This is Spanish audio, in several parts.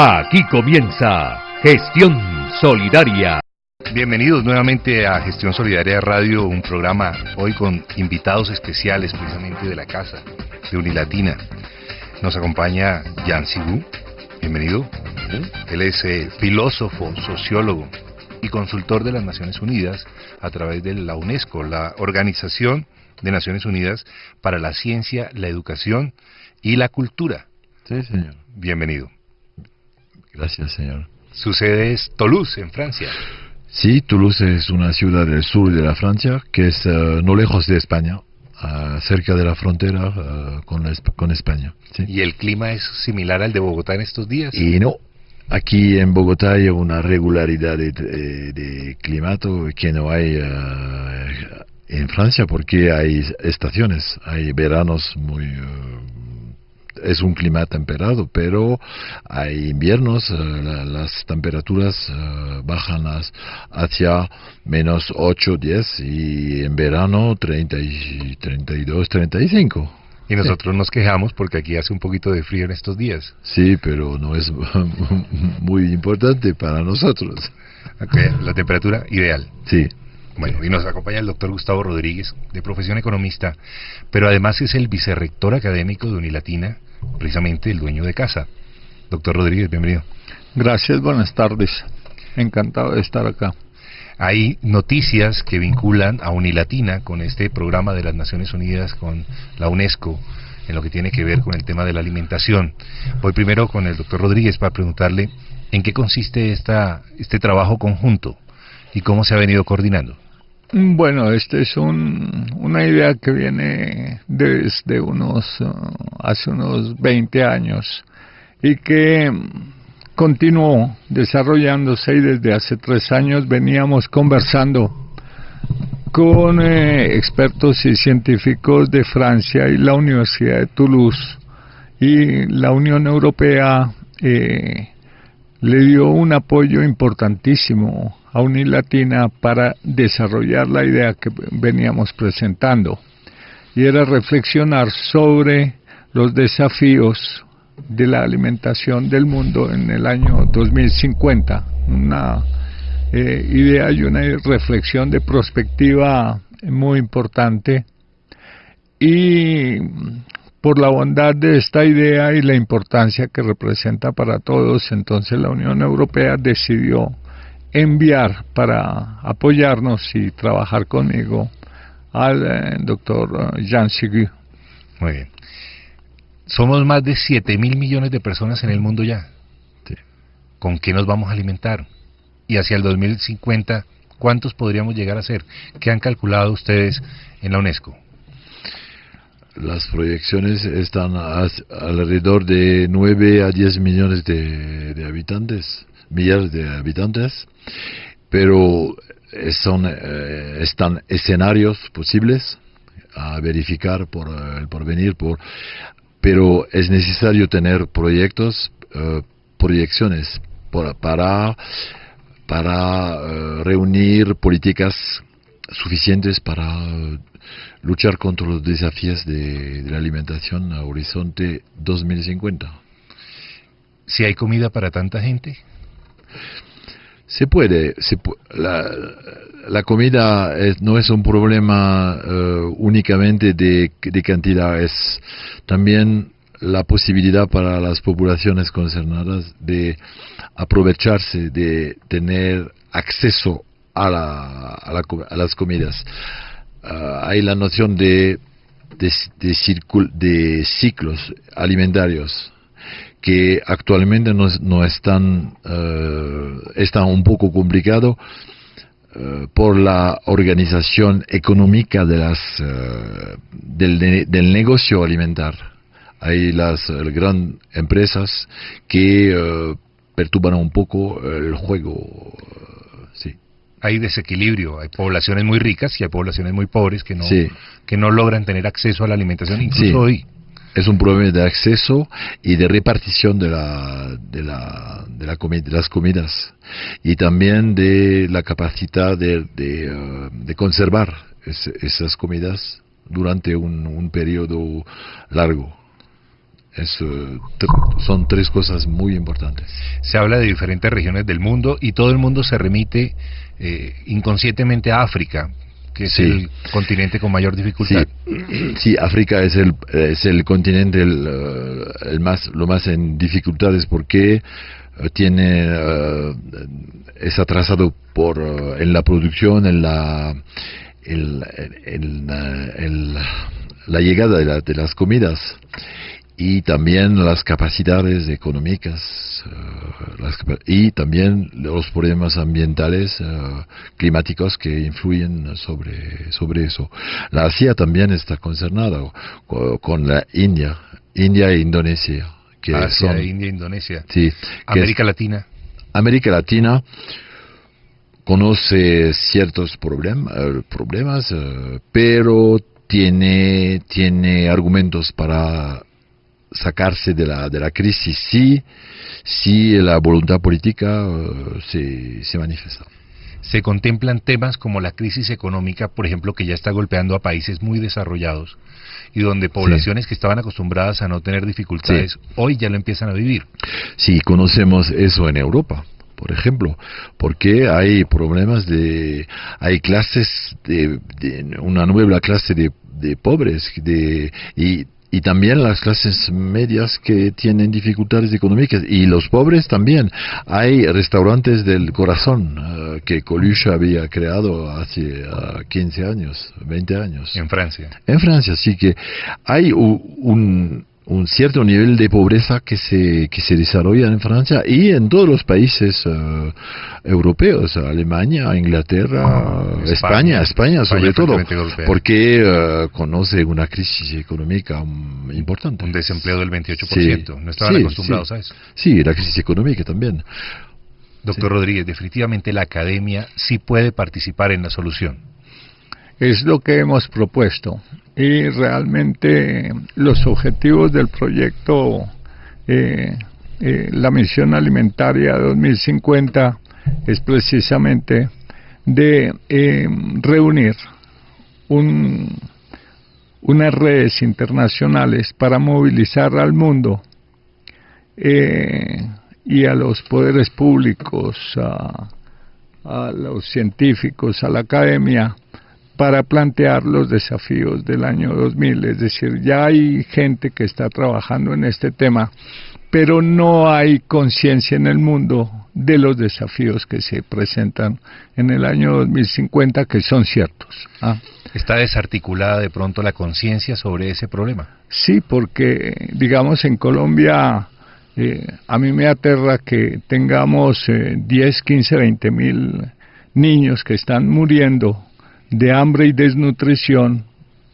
Aquí comienza Gestión Solidaria. Bienvenidos nuevamente a Gestión Solidaria Radio, un programa hoy con invitados especiales precisamente de la casa de Unilatina. Nos acompaña Jan Sigu, bienvenido. Él es filósofo, sociólogo y consultor de las Naciones Unidas a través de la UNESCO, la Organización de Naciones Unidas para la Ciencia, la Educación y la Cultura. Sí, señor. Bienvenido. Gracias, señor. Su sede es Toulouse, en Francia. Sí, Toulouse es una ciudad del sur de la Francia, que es no lejos de España, cerca de la frontera con España. ¿Sí? ¿Y el clima es similar al de Bogotá en estos días? Y no, aquí en Bogotá hay una regularidad de climato que no hay en Francia, porque hay estaciones, hay veranos es un clima temperado, pero hay inviernos, las temperaturas bajan hacia menos 8, 10 y en verano 32, 35. Y nosotros nos quejamos porque aquí hace un poquito de frío en estos días. Sí, pero no es muy importante para nosotros. Okay, la temperatura ideal. Sí. Bueno, y nos acompaña el doctor Gustavo Rodríguez, de profesión economista, pero además es el vicerrector académico de Unilatina, precisamente el dueño de casa. Doctor Rodríguez, bienvenido. Gracias, buenas tardes. Encantado de estar acá. Hay noticias que vinculan a Unilatina con este programa de las Naciones Unidas, con la UNESCO, en lo que tiene que ver con el tema de la alimentación. Voy primero con el doctor Rodríguez para preguntarle en qué consiste este trabajo conjunto y cómo se ha venido coordinando. Bueno, esta es una idea que viene desde hace unos 20 años y que continuó desarrollándose, y desde hace 3 años veníamos conversando con expertos y científicos de Francia y la Universidad de Toulouse, y la Unión Europea le dio un apoyo importantísimo a Unilatina para desarrollar la idea que veníamos presentando, y era reflexionar sobre los desafíos de la alimentación del mundo en el año 2050, una idea y una reflexión de perspectiva muy importante. Y por la bondad de esta idea y la importancia que representa para todos, entonces la Unión Europea decidió enviar para apoyarnos y trabajar conmigo al doctor Jan Sigu. Muy bien. Somos más de 7.000 millones de personas en el mundo ya. Sí. ¿Con qué nos vamos a alimentar? Y hacia el 2050, ¿cuántos podríamos llegar a ser? ¿Qué han calculado ustedes en la UNESCO? Las proyecciones están alrededor de 9 a 10 millones de habitantes, millares de habitantes, pero están escenarios posibles a verificar por el porvenir, pero es necesario tener proyecciones para reunir políticas suficientes para luchar contra los desafíos de la alimentación a horizonte 2050. ¿Si hay comida para tanta gente? Se puede. La comida no es un problema únicamente de cantidad, es también la posibilidad para las poblaciones concernadas de aprovecharse, de tener acceso a las comidas. Hay la noción de ciclos alimentarios que actualmente no están un poco complicado por la organización económica del negocio alimentar. Hay las grandes empresas que perturban un poco el juego. Sí. Hay desequilibrio, hay poblaciones muy ricas y hay poblaciones muy pobres que no logran tener acceso a la alimentación, incluso hoy. Es un problema de acceso y de repartición de las comidas, y también de la capacidad de conservar esas comidas durante un periodo largo. Son tres cosas muy importantes. Se habla de diferentes regiones del mundo y todo el mundo se remite inconscientemente a África, que es el continente con mayor dificultad. Sí, África es el continente lo más en dificultades porque es atrasado en la producción, en la llegada de las comidas y también las capacidades económicas y también los problemas ambientales climáticos que influyen sobre eso. La Asia también está concernada con la India e Indonesia, que Asia, India, Indonesia. Sí, América Latina. América Latina conoce ciertos problemas, pero tiene argumentos para sacarse de la crisis si la voluntad política se manifiesta. Se contemplan temas como la crisis económica, por ejemplo, que ya está golpeando a países muy desarrollados y donde poblaciones que estaban acostumbradas a no tener dificultades hoy ya lo empiezan a vivir. Sí, conocemos eso en Europa, por ejemplo, porque hay problemas hay clases una nueva clase de pobres y también las clases medias que tienen dificultades económicas y los pobres también. Hay restaurantes del corazón que Coluche había creado hace 15 años, 20 años. En Francia, sí, que hay un cierto nivel de pobreza que se desarrolla en Francia y en todos los países europeos, Alemania, Inglaterra, España sobre todo, porque conoce una crisis económica importante. Un desempleo del 28%, no estaban acostumbrados a eso. Sí, la crisis económica también. Doctor Rodríguez, definitivamente la academia sí puede participar en la solución. Es lo que hemos propuesto y realmente los objetivos del proyecto la misión alimentaria 2050 es precisamente de reunir unas redes internacionales para movilizar al mundo y a los poderes públicos, a los científicos, a la academia, para plantear los desafíos del año 2000. Es decir, ya hay gente que está trabajando en este tema, pero no hay conciencia en el mundo de los desafíos que se presentan en el año 2050, que son ciertos. ¿Está desarticulada de pronto la conciencia sobre ese problema? Sí, porque, digamos, en Colombia, a mí me aterra que tengamos 10, 15, 20 mil niños que están muriendo de hambre y desnutrición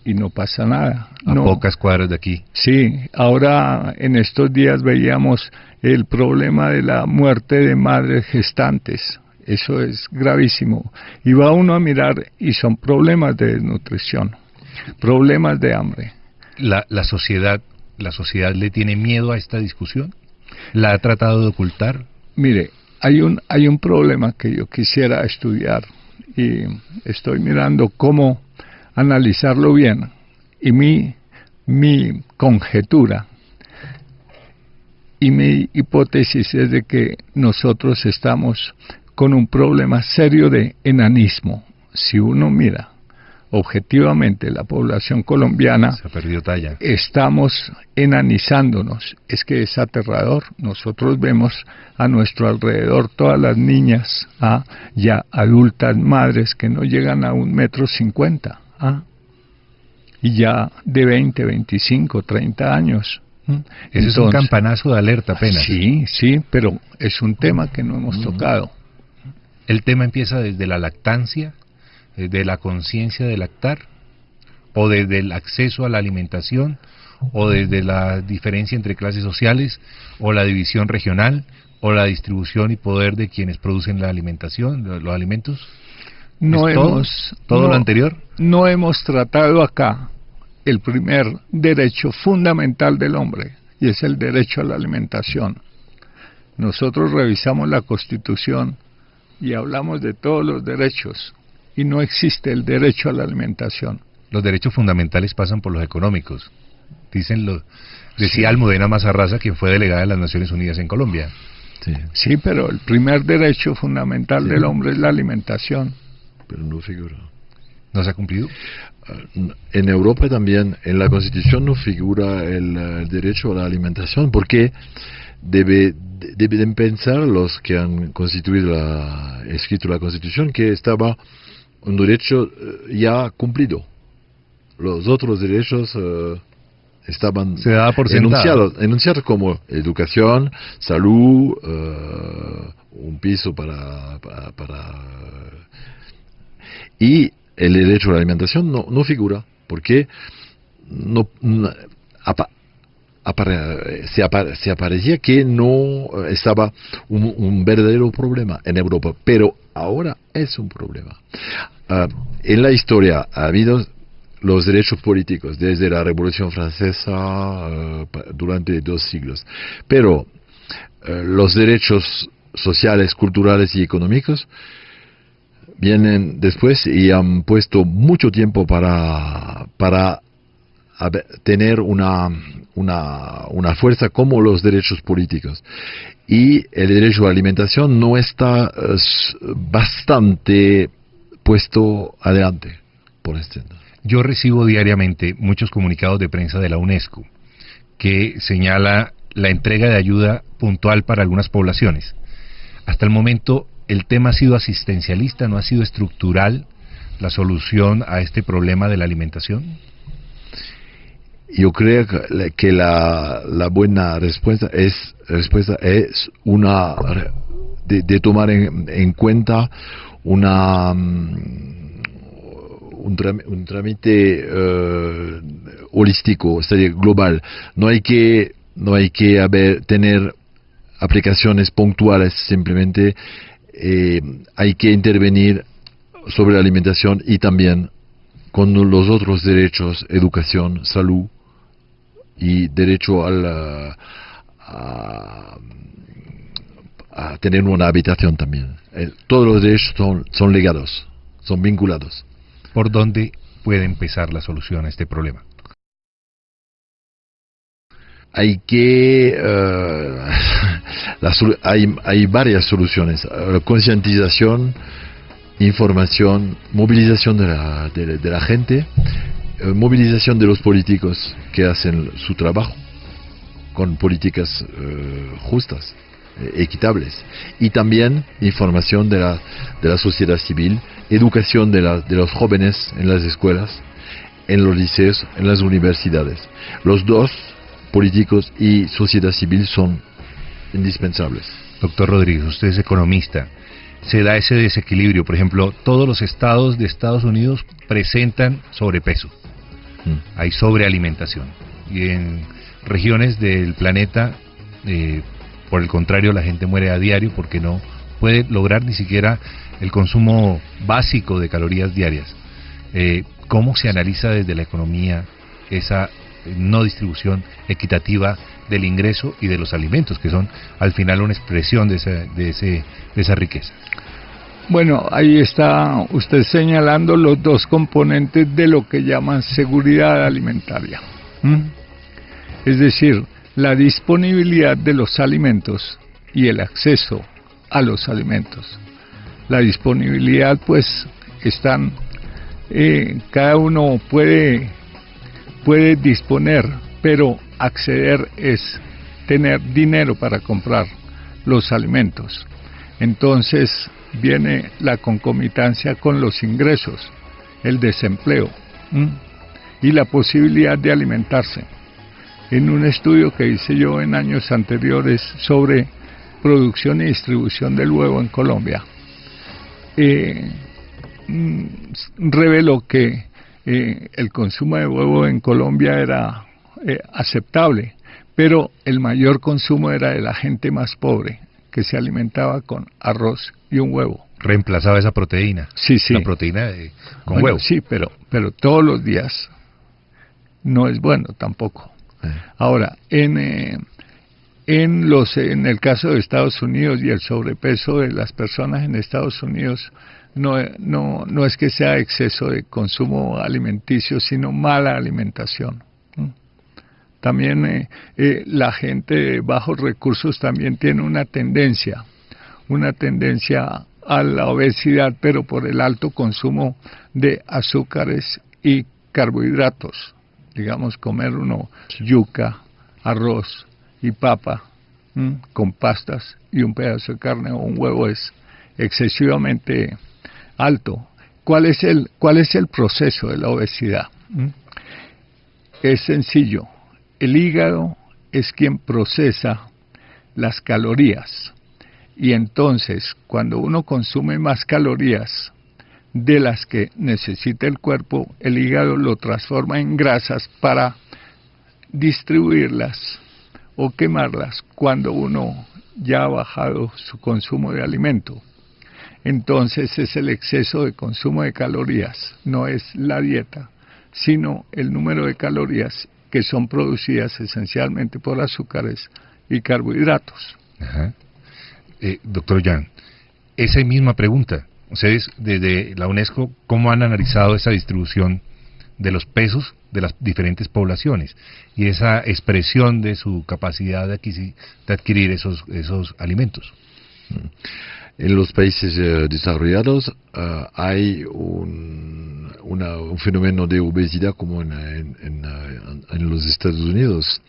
y no pasa nada. A pocas cuadras de aquí. Sí, ahora en estos días veíamos el problema de la muerte de madres gestantes. Eso es gravísimo. Y va uno a mirar y son problemas de desnutrición, problemas de hambre. ¿La sociedad le tiene miedo a esta discusión? ¿La ha tratado de ocultar? Mire, hay un problema que yo quisiera estudiar y estoy mirando cómo analizarlo bien, y mi conjetura y mi hipótesis es de que nosotros estamos con un problema serio de enanismo. Si uno mira objetivamente la población colombiana, se ha perdido talla. Estamos enanizándonos. Es que es aterrador. Nosotros vemos a nuestro alrededor todas las niñas, ya adultas madres que no llegan a 1,50 m, y ya de 20, 25, 30 años. Ese es un campanazo de alerta apenas. Sí, pero es un tema que no hemos tocado. El tema empieza desde la lactancia, de la conciencia de lactar, o desde el acceso a la alimentación, o desde la diferencia entre clases sociales, o la división regional, o la distribución y poder de quienes producen la alimentación, los alimentos. ¿Todo lo anterior? No hemos tratado acá el primer derecho fundamental del hombre, y es el derecho a la alimentación. Nosotros revisamos la Constitución y hablamos de todos los derechos, y no existe el derecho a la alimentación. Los derechos fundamentales pasan por los económicos. decía Almudena Mazarraza, quien fue delegada de las Naciones Unidas en Colombia. Sí, pero el primer derecho fundamental del hombre es la alimentación. Pero no figura. ¿No se ha cumplido? En Europa también, en la Constitución no figura el derecho a la alimentación, porque deben pensar los que han escrito la Constitución que estaba un derecho ya cumplido. Los otros derechos estaban se daba por enunciados como educación, salud, un piso para y el derecho a la alimentación no figura, porque se aparecía que no estaba un verdadero problema en Europa, pero ahora es un problema. En la historia ha habido los derechos políticos desde la Revolución Francesa durante 2 siglos, pero los derechos sociales, culturales y económicos vienen después y han puesto mucho tiempo para tener una fuerza como los derechos políticos. Y el derecho a la alimentación no está bastante puesto adelante por este. Yo recibo diariamente muchos comunicados de prensa de la UNESCO que señala la entrega de ayuda puntual para algunas poblaciones. Hasta el momento el tema ha sido asistencialista, no ha sido estructural la solución a este problema de la alimentación. Yo creo que la buena respuesta es una de tomar en cuenta un trámite holístico, es decir, global. No hay que tener aplicaciones puntuales, simplemente hay que intervenir sobre la alimentación y también con los otros derechos, educación, salud y derecho a tener una habitación también. Todos los derechos son ligados, son vinculados. ¿Por dónde puede empezar la solución a este problema? Hay varias soluciones. Concientización, información, movilización de la gente, movilización de los políticos que hacen su trabajo con políticas justas, equitables, y también información de la sociedad civil, educación de los jóvenes en las escuelas, en los liceos, en las universidades. Los dos, políticos y sociedad civil, son indispensables. Doctor Rodríguez, usted es economista. Se da ese desequilibrio. Por ejemplo, todos los estados de Estados Unidos presentan sobrepeso. Hay sobrealimentación. Y en regiones del planeta, por el contrario, la gente muere a diario porque no puede lograr ni siquiera el consumo básico de calorías diarias. ¿Cómo se analiza desde la economía esa no distribución equitativa del ingreso y de los alimentos, que son al final una expresión de esa riqueza? Bueno, ahí está usted señalando los dos componentes de lo que llaman seguridad alimentaria. Es decir, la disponibilidad de los alimentos y el acceso a los alimentos. La disponibilidad, pues, están, cada uno puede disponer, pero acceder es tener dinero para comprar los alimentos. Entonces viene la concomitancia con los ingresos, el desempleo y la posibilidad de alimentarse. En un estudio que hice yo en años anteriores sobre producción y distribución del huevo en Colombia, reveló que el consumo de huevo en Colombia era aceptable, pero el mayor consumo era de la gente más pobre, que se alimentaba con arroz y un huevo. ¿Reemplazaba esa proteína? Sí. La proteína con huevo. Sí, pero todos los días no es bueno tampoco. Ahora, en el caso de Estados Unidos y el sobrepeso de las personas en Estados Unidos, no es que sea exceso de consumo alimenticio, sino mala alimentación. También la gente de bajos recursos también tiene una tendencia a la obesidad, pero por el alto consumo de azúcares y carbohidratos. Digamos, comer uno yuca, arroz y papa con pastas y un pedazo de carne o un huevo es excesivamente alto. ¿Cuál es el proceso de la obesidad? Es sencillo. El hígado es quien procesa las calorías. Y entonces, cuando uno consume más calorías de las que necesita el cuerpo, el hígado lo transforma en grasas para distribuirlas o quemarlas cuando uno ya ha bajado su consumo de alimento. Entonces es el exceso de consumo de calorías, no es la dieta, sino el número de calorías que son producidas esencialmente por azúcares y carbohidratos. Ajá. Doctor Jan, esa misma pregunta. Ustedes, desde la UNESCO, ¿cómo han analizado esa distribución de los pesos de las diferentes poblaciones y esa expresión de su capacidad de adquirir esos alimentos? En los países desarrollados hay un fenómeno de obesidad como en los Estados Unidos,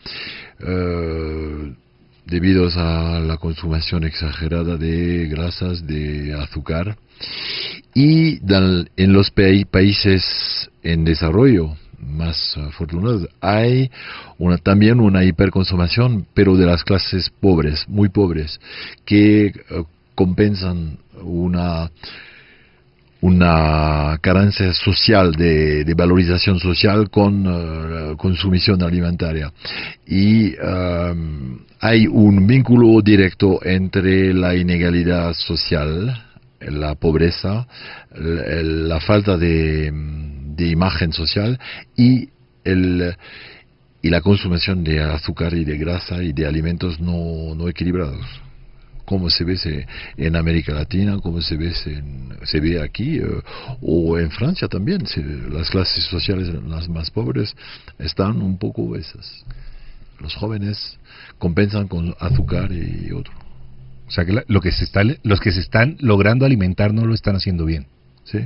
debido a la consumación exagerada de grasas, de azúcar, y en los países en desarrollo más afortunados hay también una hiperconsumación, pero de las clases pobres, muy pobres, que compensan una carencia social de valorización social con consumición alimentaria. Y hay un vínculo directo entre la inegalidad social, la pobreza, la falta de imagen social y la consumición de azúcar y de grasa y de alimentos no equilibrados, como se ve en América Latina, como se ve aquí, o en Francia también. Las clases sociales las más pobres están un poco obesas. Los jóvenes compensan con azúcar y otro. O sea que los que se están logrando alimentar no lo están haciendo bien. Sí.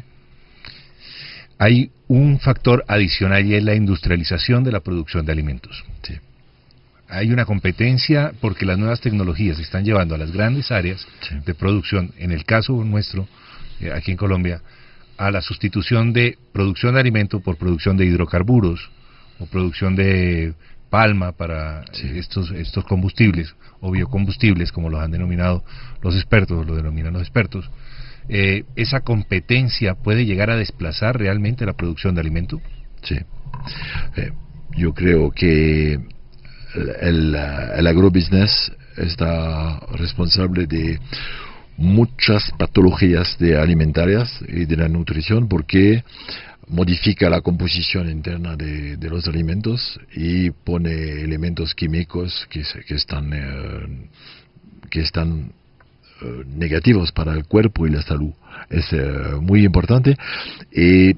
Hay un factor adicional y es la industrialización de la producción de alimentos. Sí. Hay una competencia porque las nuevas tecnologías se están llevando a las grandes áreas de producción, en el caso nuestro, aquí en Colombia, a la sustitución de producción de alimento por producción de hidrocarburos o producción de palma para estos combustibles o biocombustibles, como los han denominado los expertos, lo denominan los expertos. ¿Esa competencia puede llegar a desplazar realmente la producción de alimento? Sí. Yo creo que el agrobusiness está responsable de muchas patologías alimentarias y de la nutrición porque modifica la composición interna de los alimentos y pone elementos químicos que están negativos para el cuerpo y la salud. Es muy importante. Y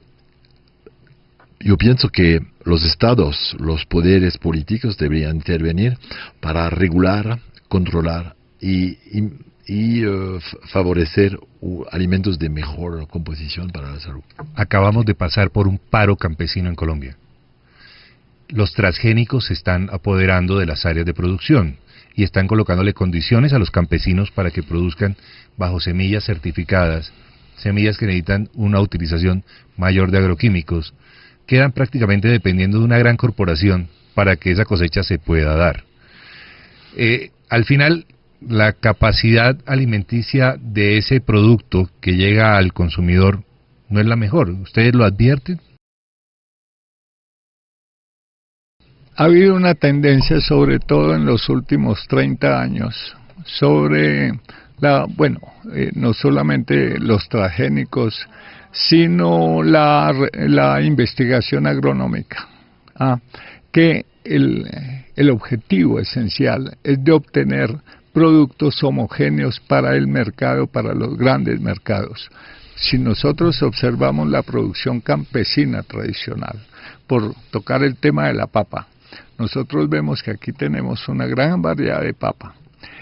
yo pienso que los estados, los poderes políticos deberían intervenir para regular, controlar y favorecer alimentos de mejor composición para la salud. Acabamos de pasar por un paro campesino en Colombia. Los transgénicos se están apoderando de las áreas de producción y están colocándole condiciones a los campesinos para que produzcan bajo semillas certificadas, semillas que necesitan una utilización mayor de agroquímicos. Quedan prácticamente dependiendo de una gran corporación para que esa cosecha se pueda dar. Al final, la capacidad alimenticia de ese producto que llega al consumidor no es la mejor. ¿Ustedes lo advierten? Ha habido una tendencia, sobre todo en los últimos 30 años, sobre no solamente los transgénicos, sino la investigación agronómica, que el objetivo esencial es de obtener productos homogéneos para el mercado, para los grandes mercados. Si nosotros observamos la producción campesina tradicional, por tocar el tema de la papa, nosotros vemos que aquí tenemos una gran variedad de papa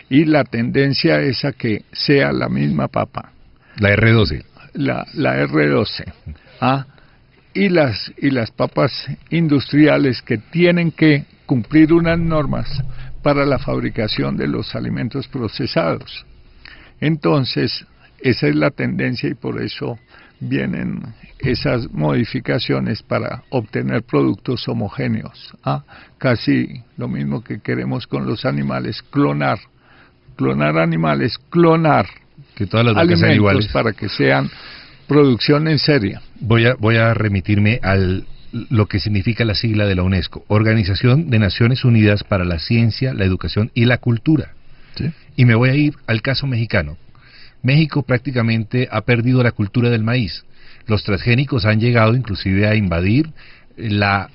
y la tendencia es a que sea la misma papa. La R12. La R12. Y las papas industriales que tienen que cumplir unas normas para la fabricación de los alimentos procesados. Entonces, esa es la tendencia y por eso vienen esas modificaciones para obtener productos homogéneos. Casi lo mismo que queremos con los animales, clonar animales, clonar que todas las vacas sean iguales para que sean producción en serie. Voy a remitirme al lo que significa la sigla de la UNESCO, Organización de Naciones Unidas para la Ciencia, la Educación y la Cultura. ¿Sí? Y me voy a ir al caso mexicano. México prácticamente ha perdido la cultura del maíz. Los transgénicos han llegado inclusive a invadir la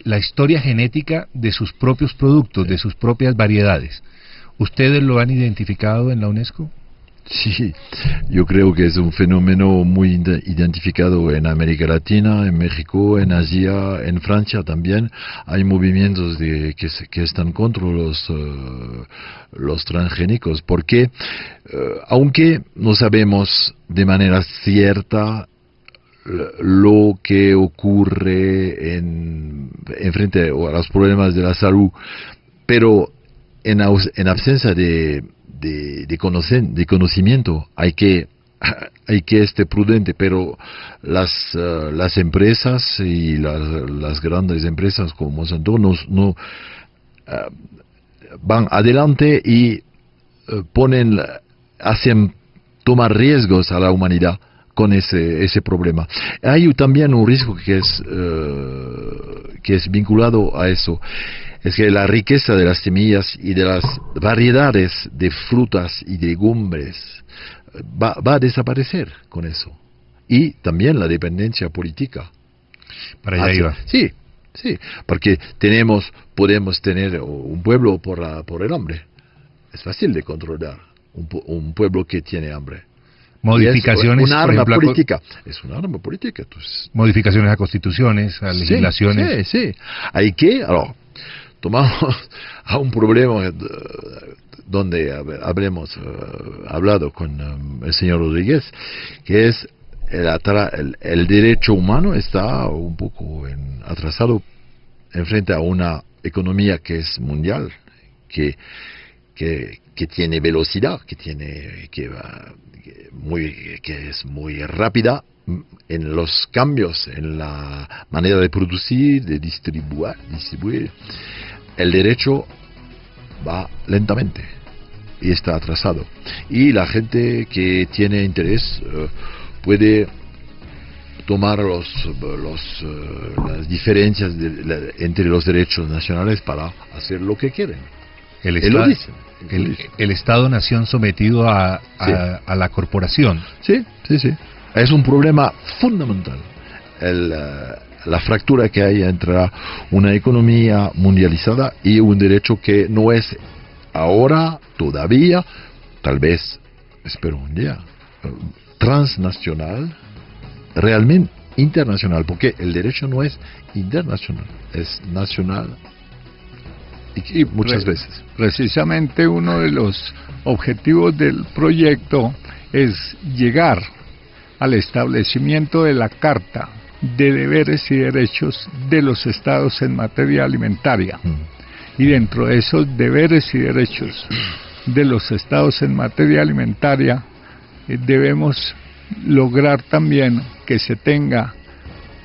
historia genética de sus propios productos, de sus propias variedades. ¿Ustedes lo han identificado en la UNESCO? Sí, yo creo que es un fenómeno muy identificado en América Latina, en México, en Asia, en Francia también. Hay movimientos que están contra los transgénicos, porque aunque no sabemos de manera cierta lo que ocurre en frente a los problemas de la salud, pero en ausencia de conocimiento hay que estar prudente, pero las empresas y las grandes empresas como Monsanto no van adelante y hacen tomar riesgos a la humanidad con ese problema. Hay también un riesgo que es vinculado a eso. Es que la riqueza de las semillas y de las variedades de frutas y legumbres va a desaparecer con eso. Y también la dependencia política. Para allá iba. Sí, porque podemos tener un pueblo por el hambre. Es fácil de controlar un pueblo que tiene hambre. Modificaciones, es un arma por ejemplo, política. Es un arma política. Entonces, modificaciones a constituciones, a legislaciones. Sí. Hay que, tomamos a un problema donde habremos hablado con el señor Rodríguez, que es el derecho humano está un poco atrasado en frente a una economía que es mundial, que tiene velocidad, que es muy rápida en los cambios en la manera de producir, de distribuir. El derecho va lentamente y está atrasado, y la gente que tiene interés puede tomar las diferencias entre los derechos nacionales para hacer lo que quieren. El Estado-nación sometido a la corporación. Sí. Es un problema fundamental. La fractura que hay entre una economía mundializada y un derecho que no es ahora todavía, tal vez, espero un día, transnacional, realmente internacional, porque el derecho no es internacional, es nacional. Y muchas veces. Precisamente uno de los objetivos del proyecto es llegar al establecimiento de la Carta de Deberes y Derechos de los Estados en materia alimentaria. Y dentro de esos deberes y derechos de los Estados en materia alimentaria, debemos lograr también que se tenga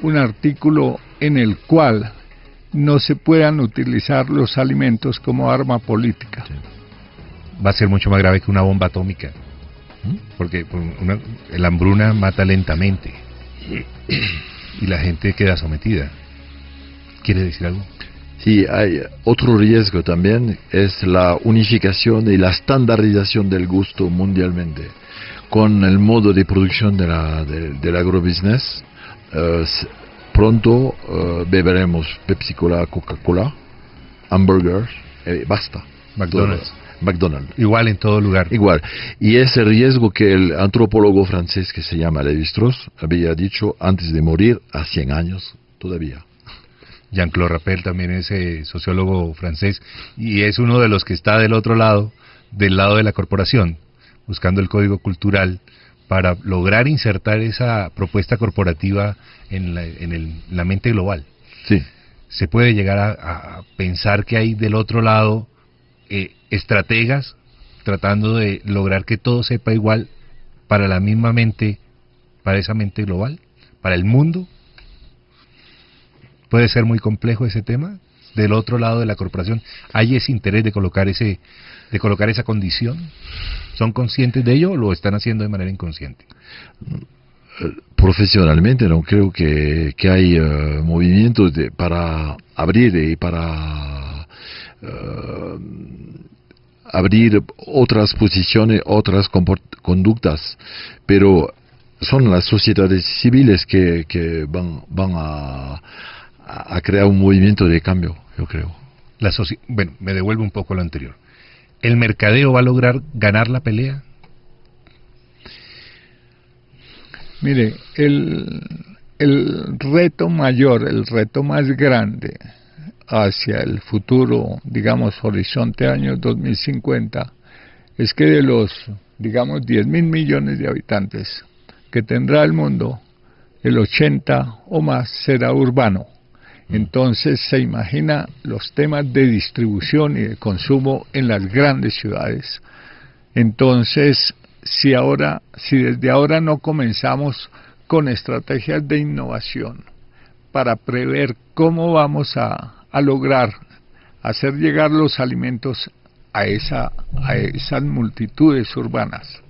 un artículo en el cual no se puedan utilizar los alimentos como arma política. Sí. Va a ser mucho más grave que una bomba atómica, porque la hambruna mata lentamente y la gente queda sometida. ¿Quiere decir algo? Sí, hay otro riesgo también, es la unificación y la estandarización del gusto mundialmente. Con el modo de producción del agrobusiness, pronto beberemos Pepsi Cola, Coca-Cola, hamburgers, basta. McDonald's. Igual en todo lugar. Igual. Y ese riesgo que el antropólogo francés que se llama Lévi-Strauss había dicho antes de morir, a 100 años, todavía. Jean-Claude Rappel también es sociólogo francés y es uno de los que está del otro lado, del lado de la corporación, buscando el código cultural para lograr insertar esa propuesta corporativa en la mente global. Sí. Se puede llegar a pensar que hay del otro lado estrategas tratando de lograr que todo sepa igual para la misma mente, para esa mente global, para el mundo. Puede ser muy complejo ese tema. Del otro lado de la corporación hay ese interés de colocar esa condición. ¿Son conscientes de ello o lo están haciendo de manera inconsciente? Profesionalmente no creo que hay movimientos para abrir y para abrir otras posiciones, otras conductas, pero son las sociedades civiles que van a crear un movimiento de cambio, yo creo. Bueno, me devuelvo un poco a lo anterior. ¿El mercadeo va a lograr ganar la pelea? Mire, el reto mayor, el reto más grande hacia el futuro, digamos, horizonte año 2050, es que de los, digamos, 10.000 millones de habitantes que tendrá el mundo, el 80 o más será urbano. Entonces se imagina los temas de distribución y de consumo en las grandes ciudades. Entonces, si desde ahora no comenzamos con estrategias de innovación para prever cómo vamos a lograr hacer llegar los alimentos a esas multitudes urbanas,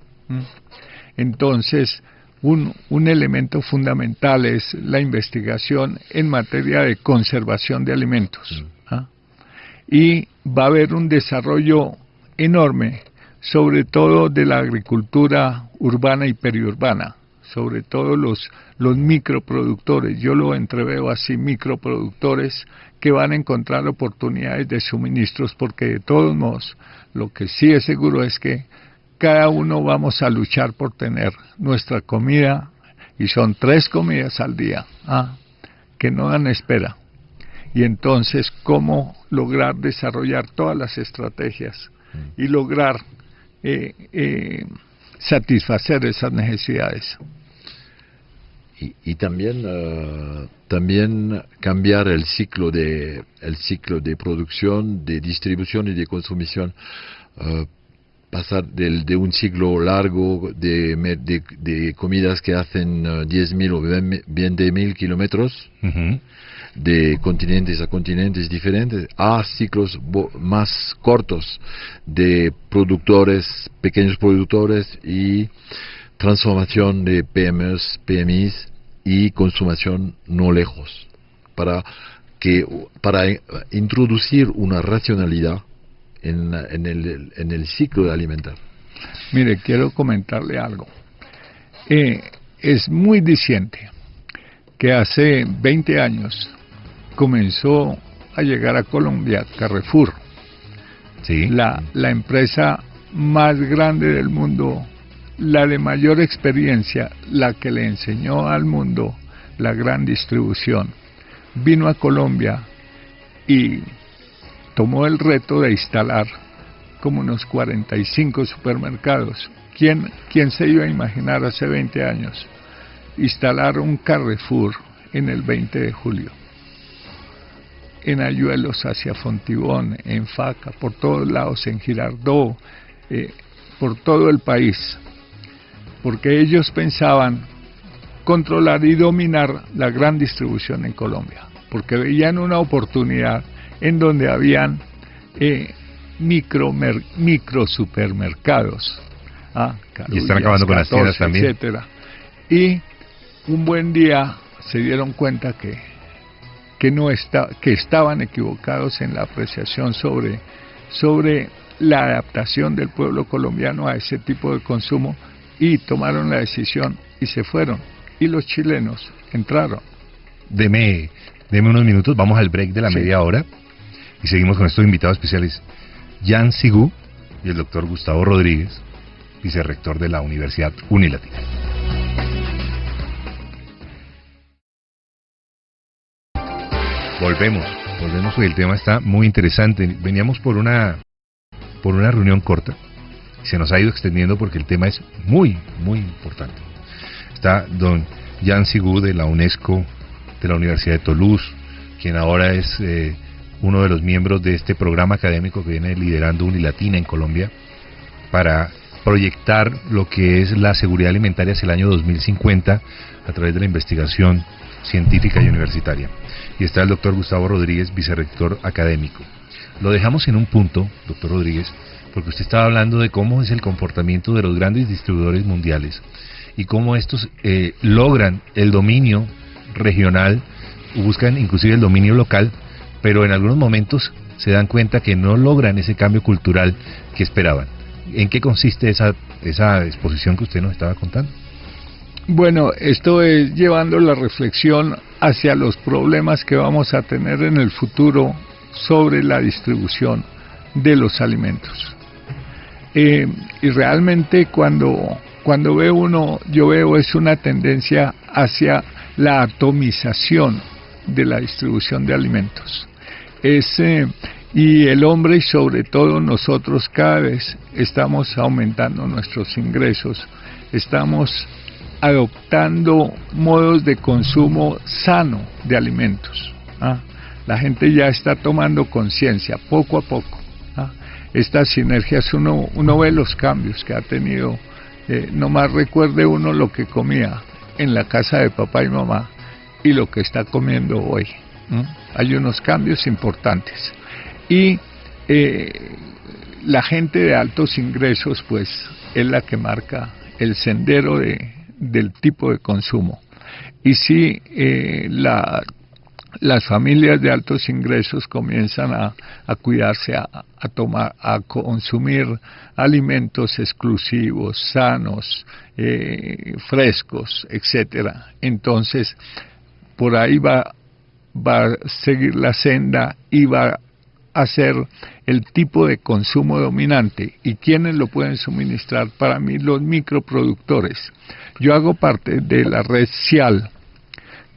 entonces un elemento fundamental es la investigación en materia de conservación de alimentos. Y va a haber un desarrollo enorme, sobre todo de la agricultura urbana y periurbana, sobre todo los microproductores. Yo lo entreveo así, microproductores que van a encontrar oportunidades de suministros, porque de todos modos, lo que sí es seguro es que cada uno vamos a luchar por tener nuestra comida, y son 3 comidas al día, que no dan espera. Y entonces, ¿cómo lograr desarrollar todas las estrategias y lograr satisfacer esas necesidades? Y también cambiar el ciclo de producción, de distribución y de consumición, pasar de un ciclo largo de comidas que hacen 10.000 o 20.000 kilómetros, de continentes a continentes diferentes, a ciclos más cortos de pequeños productores y transformación de PMIs y consumación no lejos, para introducir una racionalidad en el ciclo alimentar. Mire, quiero comentarle algo. Es muy diciente que hace 20 años comenzó a llegar a Colombia Carrefour, sí, la empresa más grande del mundo, la de mayor experiencia, la que le enseñó al mundo la gran distribución. Vino a Colombia y tomó el reto de instalar como unos 45 supermercados. ¿Quién se iba a imaginar hace 20 años instalar un Carrefour en el 20 de julio? En Ayuelos hacia Fontibón, en Faca, por todos lados, en Girardot, por todo el país, porque ellos pensaban controlar y dominar la gran distribución en Colombia, porque veían una oportunidad en donde habían micro supermercados, y están acabando con las tiendas también, etcétera. Y un buen día se dieron cuenta que estaban equivocados en la apreciación sobre la adaptación del pueblo colombiano a ese tipo de consumo, y tomaron la decisión y se fueron, y los chilenos entraron. Deme unos minutos, vamos al break de la media hora y seguimos con estos invitados especiales, Jean Sigou y el doctor Gustavo Rodríguez, vicerrector de la Universidad Unilatina. Volvemos porque el tema está muy interesante. Veníamos por una reunión corta, se nos ha ido extendiendo porque el tema es muy, muy importante. Está don Jan Sigou de la UNESCO, de la Universidad de Toulouse, quien ahora es uno de los miembros de este programa académico que viene liderando Unilatina en Colombia para proyectar lo que es la seguridad alimentaria hacia el año 2050 a través de la investigación científica y universitaria. Y está el doctor Gustavo Rodríguez, vicerrector académico. Lo dejamos en un punto, doctor Rodríguez, porque usted estaba hablando de cómo es el comportamiento de los grandes distribuidores mundiales y cómo estos logran el dominio regional, buscan inclusive el dominio local, pero en algunos momentos se dan cuenta que no logran ese cambio cultural que esperaban. ¿En qué consiste esa exposición que usted nos estaba contando? Bueno, esto es llevando la reflexión hacia los problemas que vamos a tener en el futuro sobre la distribución de los alimentos. Y realmente cuando yo veo es una tendencia hacia la atomización de la distribución de alimentos. Y el hombre y sobre todo nosotros cada vez estamos aumentando nuestros ingresos, estamos adoptando modos de consumo sano de alimentos. La gente ya está tomando conciencia poco a poco. Estas sinergias uno ve los cambios que ha tenido. Nomás recuerde uno lo que comía en la casa de papá y mamá y lo que está comiendo hoy. Hay unos cambios importantes. Y la gente de altos ingresos pues es la que marca el sendero del tipo de consumo. Y si las familias de altos ingresos comienzan a cuidarse, a consumir alimentos exclusivos, sanos, frescos, etcétera, entonces por ahí va a seguir la senda y va a ser el tipo de consumo dominante. ¿Y quiénes lo pueden suministrar? Para mí, los microproductores. Yo hago parte de la red CIAL,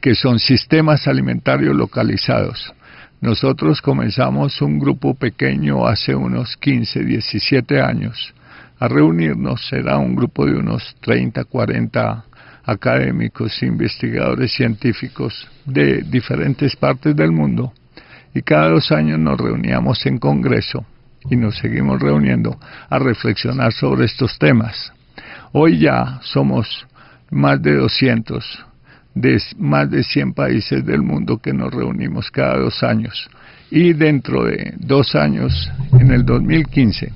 que son sistemas alimentarios localizados. Nosotros comenzamos un grupo pequeño hace unos 15, 17 años a reunirnos. Era un grupo de unos 30, 40 académicos, investigadores científicos de diferentes partes del mundo. Y cada 2 años nos reuníamos en congreso y nos seguimos reuniendo a reflexionar sobre estos temas. Hoy ya somos más de 200 de más de 100 países del mundo que nos reunimos cada 2 años. Y dentro de 2 años, en el 2015,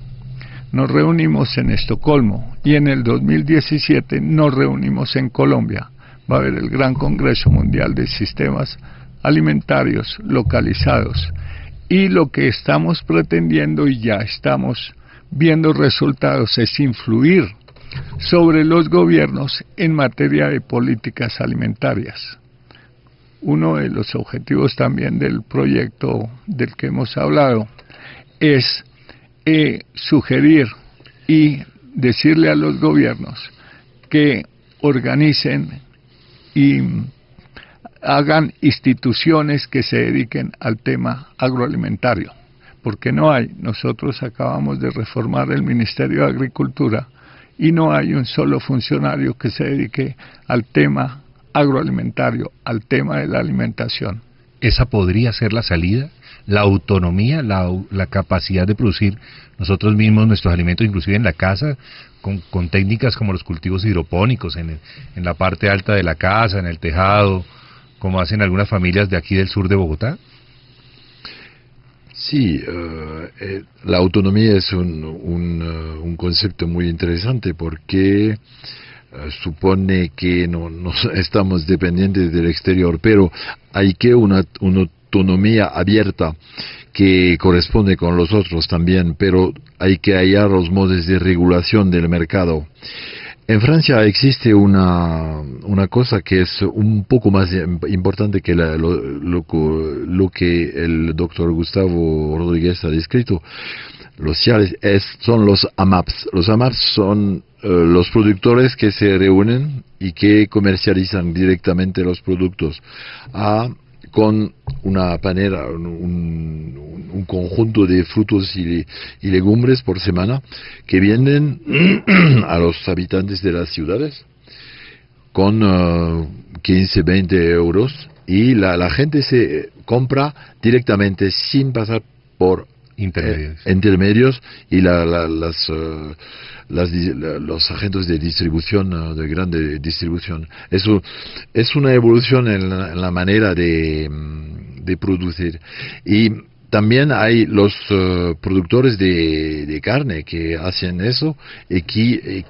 nos reunimos en Estocolmo y en el 2017 nos reunimos en Colombia. Va a haber el Gran Congreso Mundial de Sistemas Alimentarios Localizados. Y lo que estamos pretendiendo y ya estamos viendo resultados es influir sobre los gobiernos en materia de políticas alimentarias. Uno de los objetivos también del proyecto del que hemos hablado es sugerir y decirle a los gobiernos que organicen y hagan instituciones que se dediquen al tema agroalimentario, porque no hay. Nosotros acabamos de reformar el Ministerio de Agricultura y no hay un solo funcionario que se dedique al tema agroalimentario, al tema de la alimentación. ¿Esa podría ser la salida? La autonomía, la capacidad de producir nosotros mismos nuestros alimentos, inclusive en la casa, con técnicas como los cultivos hidropónicos, en la parte alta de la casa, en el tejado, como hacen algunas familias de aquí del sur de Bogotá. Sí, la autonomía es un concepto muy interesante porque supone que no estamos dependientes del exterior, pero hay que una autonomía abierta que corresponde con los otros también, pero hay que hallar los modos de regulación del mercado. En Francia existe una cosa que es un poco más importante que lo que el doctor Gustavo Rodríguez ha descrito. Los CIALs son los AMAPs. Los AMAPs son los productores que se reúnen y que comercializan directamente los productos a con una panera, un conjunto de frutos y legumbres por semana que venden a los habitantes de las ciudades con 15, 20 euros, y la gente se compra directamente sin pasar por intermedios, y los agentes de distribución, de grande distribución. Eso es una evolución en la manera de producir. Y también hay los productores de carne que hacen eso y que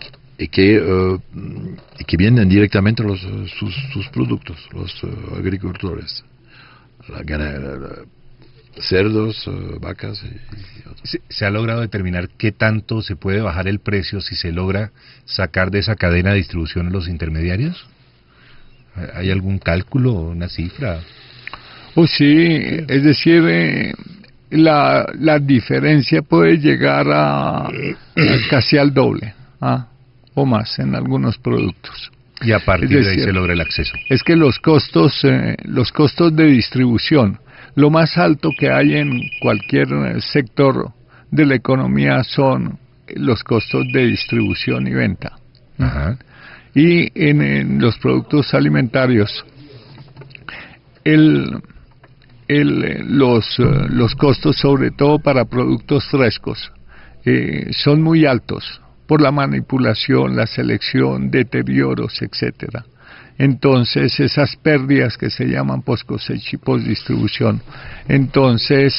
venden directamente sus productos, los agricultores, cerdos, vacas y otros. ¿Se ha logrado determinar qué tanto se puede bajar el precio si se logra sacar de esa cadena de distribución a los intermediarios? ¿Hay algún cálculo, una cifra? Sí, es decir, la diferencia puede llegar a casi al doble, o más en algunos productos. Y a partir de ahí se logra el acceso. Es que los costos de distribución, lo más alto que hay en cualquier sector de la economía son los costos de distribución y venta. Ajá. Y en los productos alimentarios, los costos, sobre todo para productos frescos, son muy altos por la manipulación, la selección, deterioros, etcétera. Entonces, esas pérdidas que se llaman post cosecha y post distribución, entonces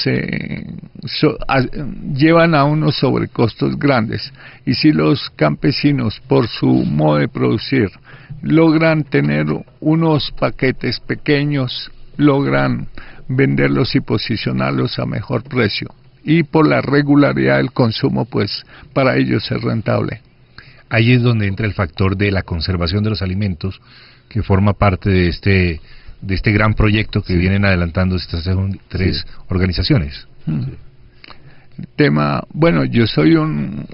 llevan a unos sobrecostos grandes. Y si los campesinos, por su modo de producir, logran tener unos paquetes pequeños, logran venderlos y posicionarlos a mejor precio. Y por la regularidad del consumo, pues para ellos es rentable. Ahí es donde entra el factor de la conservación de los alimentos, que forma parte de este gran proyecto que vienen adelantando estas tres organizaciones. El tema, bueno, yo soy una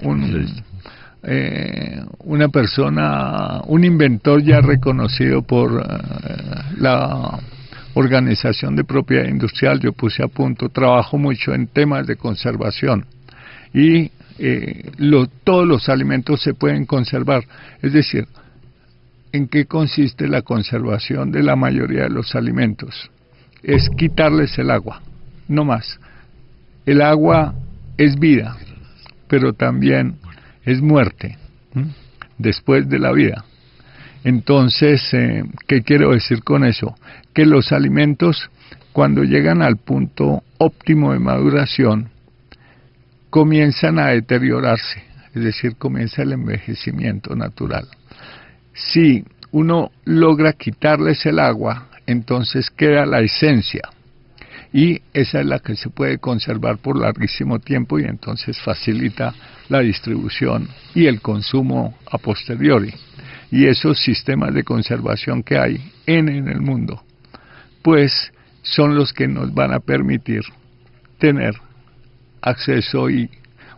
persona, un inventor ya reconocido por la Organización de Propiedad Industrial. Yo puse a punto, trabajo mucho en temas de conservación, y todos los alimentos se pueden conservar. Es decir, ¿en qué consiste la conservación de la mayoría de los alimentos? Es quitarles el agua, no más. El agua es vida, pero también es muerte, después de la vida. Entonces, ¿qué quiero decir con eso? Que los alimentos, cuando llegan al punto óptimo de maduración, comienzan a deteriorarse, es decir, comienza el envejecimiento natural. Si uno logra quitarles el agua, entonces queda la esencia, y esa es la que se puede conservar por larguísimo tiempo, y entonces facilita la distribución y el consumo a posteriori. Y esos sistemas de conservación que hay en el mundo, pues son los que nos van a permitir tener acceso y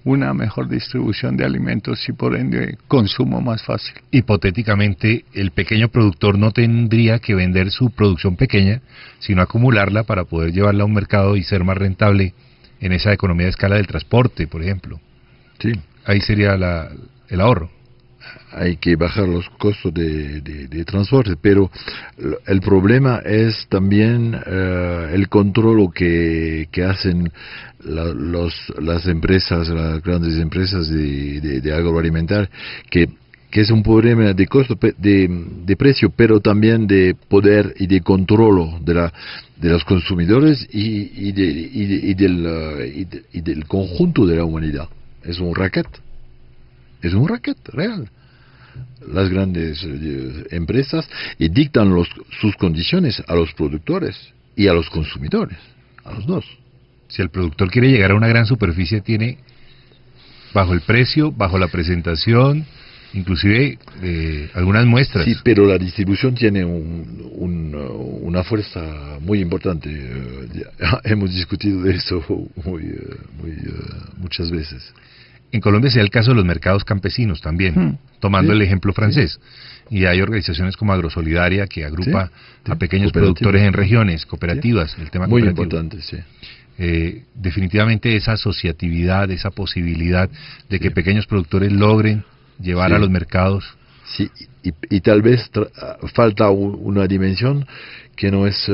una mejor distribución de alimentos, y por ende consumo más fácil. Hipotéticamente, el pequeño productor no tendría que vender su producción pequeña, sino acumularla para poder llevarla a un mercado y ser más rentable en esa economía de escala del transporte, por ejemplo. Sí. Ahí sería el ahorro. Hay que bajar los costos de transporte, pero el problema es también el control que hacen las empresas, las grandes empresas de agroalimentar, que es un problema de costo, de precio, pero también de poder y de control de los consumidores y del conjunto de la humanidad. Es un racket real. Las grandes empresas dictan sus condiciones a los productores y a los consumidores, a los dos. Si el productor quiere llegar a una gran superficie, tiene, bajo el precio, bajo la presentación, inclusive algunas muestras. Sí, pero la distribución tiene una fuerza muy importante. Hemos discutido de eso muchas veces. En Colombia se da el caso de los mercados campesinos también, tomando Sí, el ejemplo francés. Y hay organizaciones como Agrosolidaria que agrupa a pequeños productores en regiones, cooperativas, el tema Muy cooperativo. importante, sí. Definitivamente esa asociatividad, esa posibilidad de que pequeños productores logren llevar a los mercados. Sí, y tal vez falta una dimensión que no es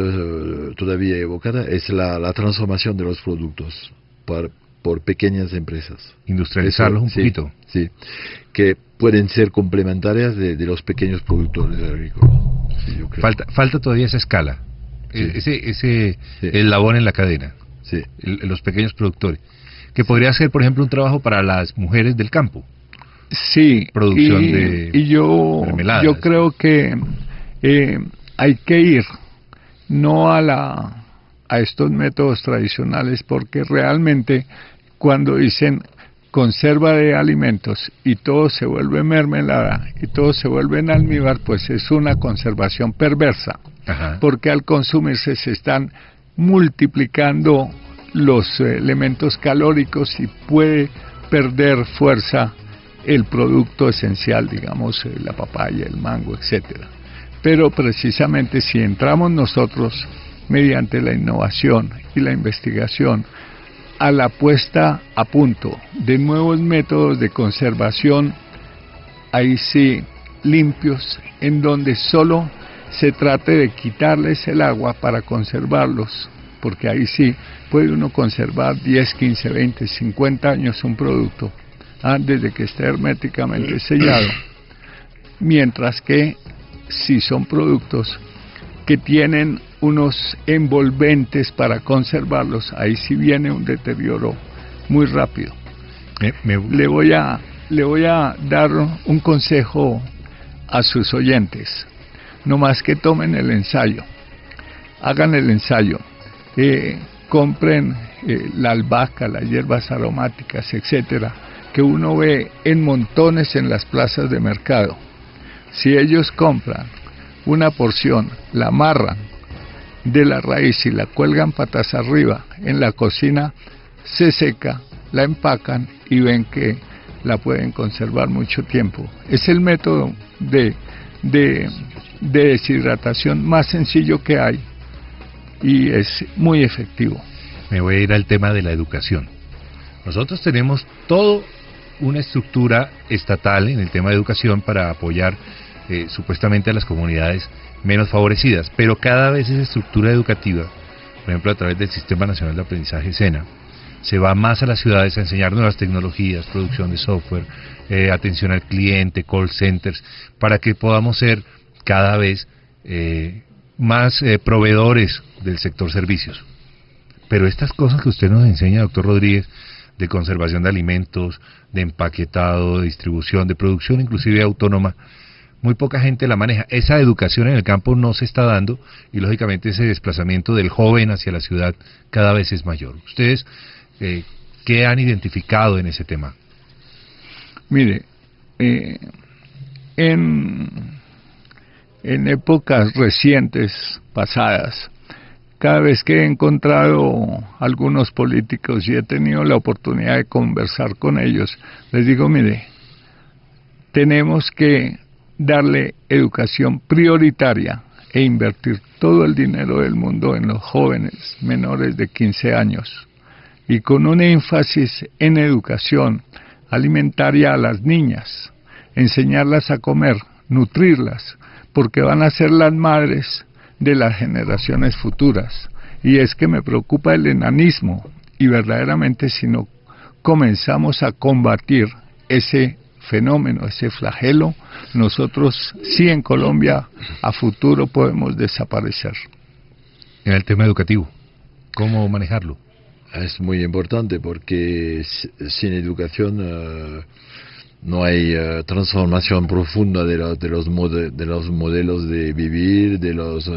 todavía evocada, es la transformación de los productos por pequeñas empresas. Industrializarlos un sí, poquito. Sí, que pueden ser complementarias de los pequeños productores agrícolas. Sí, yo creo. Falta todavía esa escala, Sí. ese Sí. eslabón en la cadena, Sí. los pequeños productores, que podría ser, por ejemplo, un trabajo para las mujeres del campo. Sí, Producción y, de y yo mermeladas. creo que hay que ir no a estos métodos tradicionales, porque realmente cuando dicen conserva de alimentos y todo se vuelve mermelada y todo se vuelve en almíbar, pues es una conservación perversa, Ajá. porque al consumirse se están multiplicando los elementos calóricos y puede perder fuerza el producto esencial, digamos, la papaya, el mango, etcétera. Pero precisamente si entramos nosotros mediante la innovación y la investigación a la puesta a punto de nuevos métodos de conservación, ahí sí limpios, en donde solo se trate de quitarles el agua para conservarlos, porque ahí sí puede uno conservar 10, 15, 20, 50 años un producto antes de que esté herméticamente sellado, mientras que si son productos que tienen unos envolventes para conservarlos, ahí sí viene un deterioro muy rápido. Le voy a dar un consejo a sus oyentes, no más que tomen el ensayo, hagan el ensayo, compren la albahaca, las hierbas aromáticas, etcétera, que uno ve en montones en las plazas de mercado. Si ellos compran una porción, la amarran de la raíz y la cuelgan patas arriba en la cocina, se seca, la empacan y ven que la pueden conservar mucho tiempo. Es el método de deshidratación más sencillo que hay y es muy efectivo. Me voy a ir al tema de la educación. Nosotros tenemos toda una estructura estatal en el tema de educación para apoyar supuestamente a las comunidades menos favorecidas, pero cada vez esa estructura educativa, por ejemplo a través del Sistema Nacional de Aprendizaje SENA, se va más a las ciudades a enseñar nuevas tecnologías, producción de software, atención al cliente, call centers, para que podamos ser cada vez más proveedores del sector servicios. Pero estas cosas que usted nos enseña, doctor Rodríguez, de conservación de alimentos, de empaquetado, de distribución, de producción inclusive autónoma, muy poca gente la maneja. Esa educación en el campo no se está dando y lógicamente ese desplazamiento del joven hacia la ciudad cada vez es mayor. ¿Ustedes qué han identificado en ese tema? Mire, en épocas recientes, pasadas, cada vez que he encontrado algunos políticos y he tenido la oportunidad de conversar con ellos, les digo, mire, tenemos que darle educación prioritaria e invertir todo el dinero del mundo en los jóvenes menores de 15 años y con un énfasis en educación alimentaria a las niñas, enseñarlas a comer, nutrirlas, porque van a ser las madres de las generaciones futuras. Y es que me preocupa el enanismo y verdaderamente si no comenzamos a combatir ese fenómeno, ese flagelo, nosotros sí en Colombia a futuro podemos desaparecer. En el tema educativo, ¿cómo manejarlo? Es muy importante porque sin educación no hay transformación profunda de los modelos de vivir, de las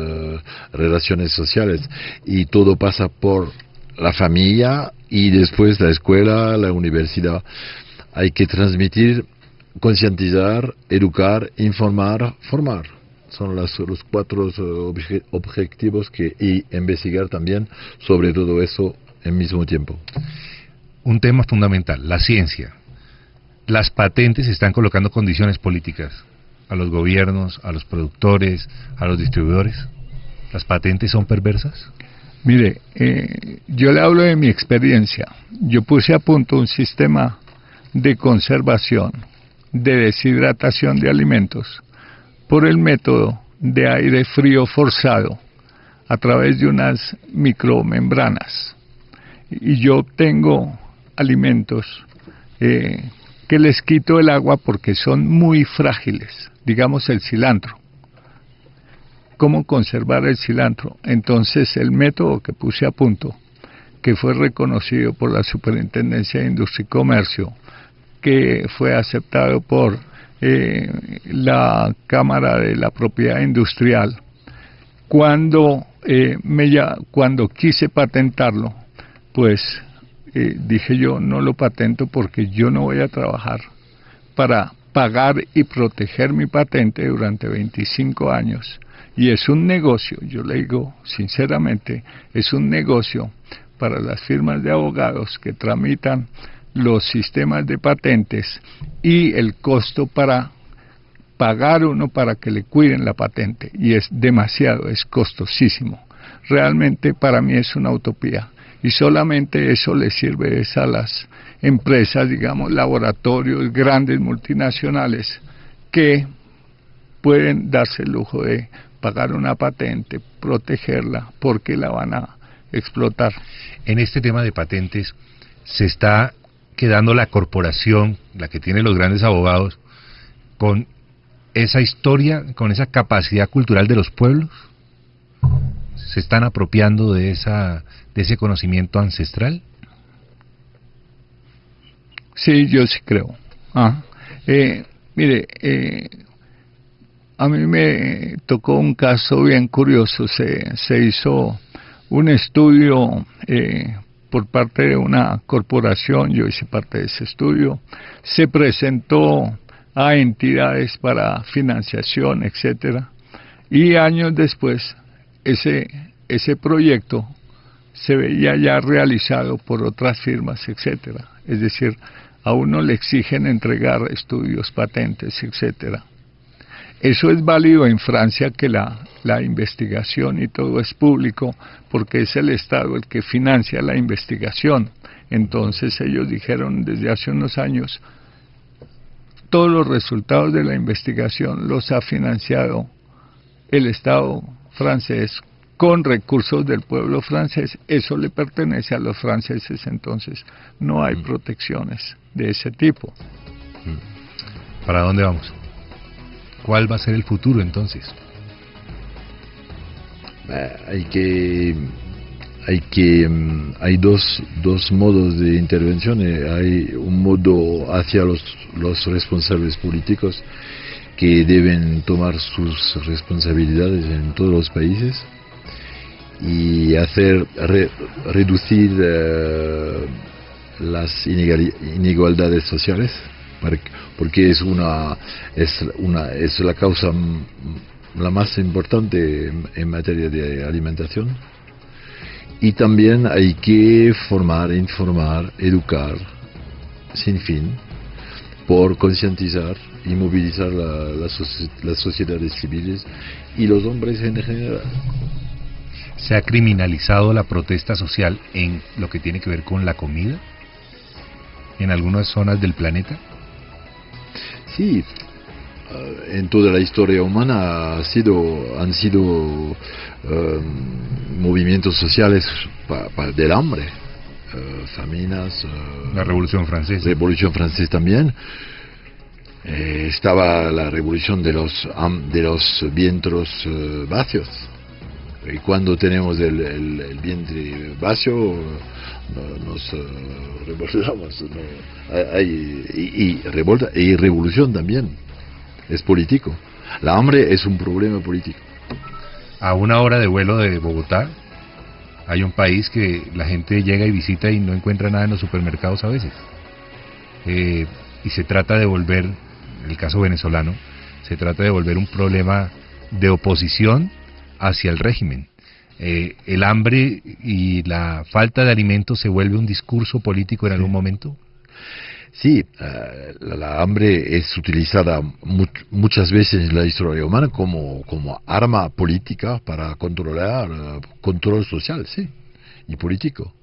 relaciones sociales, y todo pasa por la familia y después la escuela, la universidad. Hay que transmitir, concientizar, educar, informar, formar. Son los 4 objetivos y investigar también sobre todo eso en mismo tiempo. Un tema fundamental, la ciencia. las patentes están colocando condiciones políticas a los gobiernos, a los productores, a los distribuidores. ¿Las patentes son perversas? Mire, yo le hablo de mi experiencia. Yo puse a punto un sistema de conservación, de deshidratación de alimentos, por el método de aire frío forzado, a través de unas micromembranas. Y yo obtengo alimentos que les quito el agua porque son muy frágiles, digamos el cilantro. ¿Cómo conservar el cilantro? Entonces el método que puse a punto, que fue reconocido por la Superintendencia de Industria y Comercio, que fue aceptado por la Cámara de la Propiedad Industrial, cuando quise patentarlo, pues dije yo, no lo patento porque yo no voy a trabajar para pagar y proteger mi patente durante 25 años. Y es un negocio, yo le digo sinceramente, es un negocio para las firmas de abogados que tramitan los sistemas de patentes y el costo para pagar uno para que le cuiden la patente. Y es demasiado, es costosísimo. Realmente para mí es una utopía. Y solamente eso le sirve a las empresas, digamos, laboratorios, grandes multinacionales, que pueden darse el lujo de pagar una patente, protegerla, porque la van a explotar. En este tema de patentes, se está quedando la corporación, la que tiene los grandes abogados, con esa historia, con esa capacidad cultural de los pueblos. ¿Se están apropiando de ese conocimiento ancestral? Sí, yo sí creo. Mire, a mí me tocó un caso bien curioso. Se hizo un estudio por parte de una corporación, yo hice parte de ese estudio, se presentó a entidades para financiación, etcétera, y años después ese proyecto se veía ya realizado por otras firmas, etcétera. Es decir, a uno le exigen entregar estudios, patentes, etcétera. Eso es válido en Francia, que la investigación y todo es público, porque es el Estado el que financia la investigación. Entonces ellos dijeron desde hace unos años, todos los resultados de la investigación los ha financiado el Estado francés con recursos del pueblo francés. Eso le pertenece a los franceses, entonces no hay protecciones de ese tipo. ¿Para dónde vamos? ¿Cuál va a ser el futuro entonces? Hay dos modos de intervención. Hay un modo hacia los responsables políticos, que deben tomar sus responsabilidades en todos los países y hacer reducir las inigualdades sociales, porque es la causa la más importante en materia de alimentación. Y también hay que formar, informar, educar sin fin, por concientizar y movilizar las sociedades civiles y los hombres en general. ¿Se ha criminalizado la protesta social en lo que tiene que ver con la comida en algunas zonas del planeta? Sí, en toda la historia humana han sido movimientos sociales del hambre, faminas. La Revolución Francesa. Revolución Francesa también. Estaba la revolución de los vientres vacíos. Y cuando tenemos el vientre vacío, nos revoltamos, ¿no? Hay revolta y revolución también. Es político. La hambre es un problema político. A una hora de vuelo de Bogotá hay un país que la gente llega y visita y no encuentra nada en los supermercados a veces. Y se trata de volver, en el caso venezolano, se trata de volver un problema de oposición hacia el régimen. ¿El hambre y la falta de alimentos se vuelve un discurso político en algún momento? Sí, la hambre es utilizada muchas veces en la historia humana como arma política para controlar, control social, sí, y político.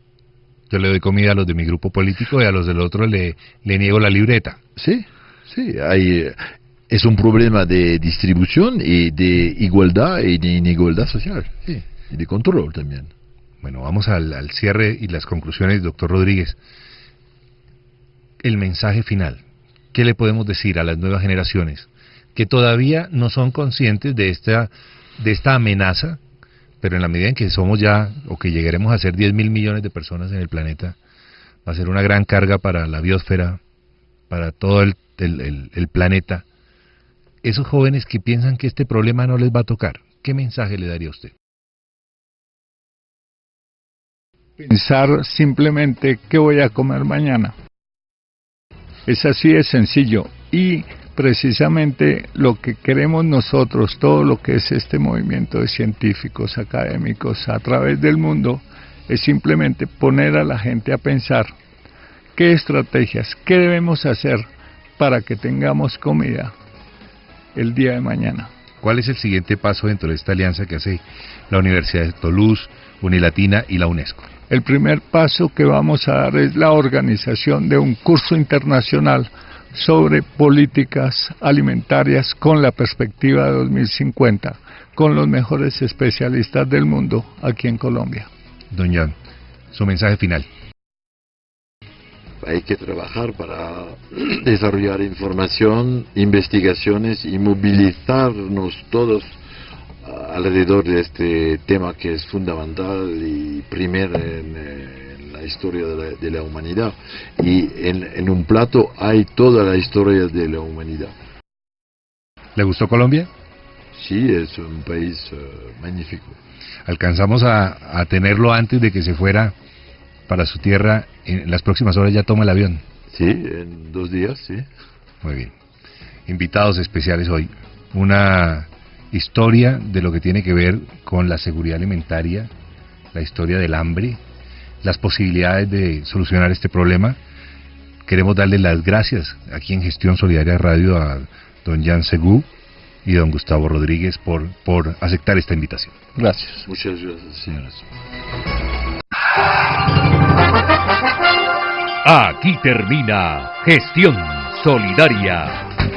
Yo le doy comida a los de mi grupo político y a los del otro le niego la libreta. Sí, sí, es un problema de distribución y de igualdad y de inigualdad social, sí, y de control también. Bueno, vamos al cierre y las conclusiones, doctor Rodríguez. El mensaje final. ¿Qué le podemos decir a las nuevas generaciones que todavía no son conscientes de esta amenaza, pero en la medida en que somos ya, o que llegaremos a ser 10.000 millones de personas en el planeta, va a ser una gran carga para la biosfera, para todo el planeta? Esos jóvenes que piensan que este problema no les va a tocar, ¿qué mensaje le daría a usted? Pensar simplemente qué voy a comer mañana. Es así de sencillo, y precisamente lo que queremos nosotros, todo lo que es este movimiento de científicos, académicos a través del mundo, es simplemente poner a la gente a pensar qué estrategias, qué debemos hacer para que tengamos comida el día de mañana. ¿Cuál es el siguiente paso dentro de esta alianza que hace la Universidad de Toulouse, Unilatina y la UNESCO? El primer paso que vamos a dar es la organización de un curso internacional sobre políticas alimentarias con la perspectiva de 2050, con los mejores especialistas del mundo aquí en Colombia. Don Jan, su mensaje final. Hay que trabajar para desarrollar información, investigaciones y movilizarnos todos alrededor de este tema que es fundamental y primero en la historia de la humanidad. Y en un plato hay toda la historia de la humanidad. ¿Le gustó Colombia? Sí, es un país magnífico. Alcanzamos a tenerlo antes de que se fuera para su tierra. En las próximas horas ya toma el avión. Sí, en 2 días, sí. Muy bien. Invitados especiales hoy. Una historia de lo que tiene que ver con la seguridad alimentaria, la historia del hambre, las posibilidades de solucionar este problema. Queremos darle las gracias aquí en Gestión Solidaria Radio a don Jan Segú y don Gustavo Rodríguez por aceptar esta invitación. Gracias. Muchas gracias, señores. Aquí termina Gestión Solidaria.